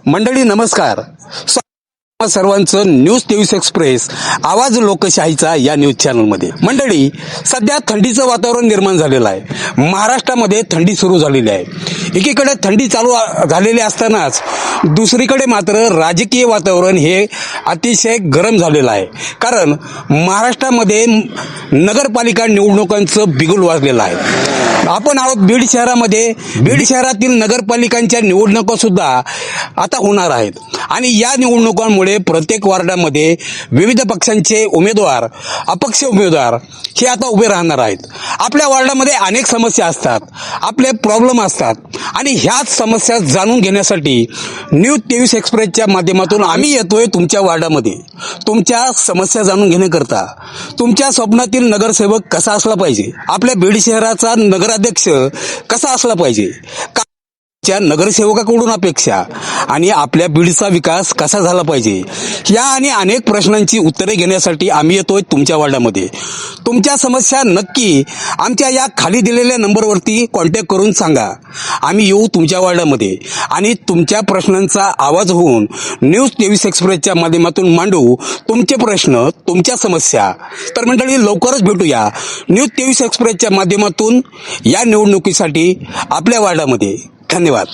मंडळी नमस्कार. सर्वांचं न्यूज 23 एक्सप्रेस आवाज लोकशाहीचा या न्यूज चॅनलमध्ये. मंडळी, सध्या थंडीचं वातावरण निर्माण झालेलं आहे. महाराष्ट्रामध्ये थंडी सुरू झालेली आहे. एकीकडे थंडी चालू झालेली असतानाच दुसरीकडे मात्र राजकीय वातावरण हे अतिशय गरम झालेलं आहे. कारण महाराष्ट्रामध्ये नगरपालिका निवडणुकांचं बिगुल वाजलेलं आहे. आपण आहोत बीड शहरामध्ये. बीड शहरातील नगरपालिकांच्या निवडणुका सुद्धा आता होणार आहेत आणि या निवडणुकांमुळे प्रत्येक वार्डामध्ये विविध पक्षांचे उमेदवार, अपक्ष उमेदवार हे आता उभे राहणार आहेत. आपल्या वार्डामध्ये अनेक समस्या असतात, आपले प्रॉब्लेम असतात आणि ह्याच समस्या जाणून घेण्यासाठी न्यूज 23 एक्सप्रेसच्या माध्यमातून आम्ही येतोय तुमच्या वार्डामध्ये. तुमच्या समस्या जाणून घेण्याकरता तुमच्या स्वप्नातील नगरसेवक कसा असला पाहिजे, आपल्या बीड शहराचा नगराध्यक्ष कसा असला पाहिजे, च्या नगरसेवकाकडून अपेक्षा आणि आपल्या बीडचा विकास कसा झाला पाहिजे, या आणि अनेक प्रश्नांची उत्तरे घेण्यासाठी आम्ही येतोय तुमच्या वार्डामध्ये. तुमच्या समस्या नक्की आमच्या या खाली दिलेल्या नंबरवरती कॉन्टॅक्ट करून सांगा. आम्ही येऊ तुमच्या वार्डामध्ये आणि तुमच्या प्रश्नांचा आवाज होऊन न्यूज 23 एक्सप्रेसच्या माध्यमातून मांडू तुमचे प्रश्न, तुमच्या समस्या. तर मंडळी, लवकरच भेटूया न्यूज 23 एक्सप्रेसच्या माध्यमातून या निवडणुकीसाठी आपल्या वार्डामध्ये. धन्यवाद.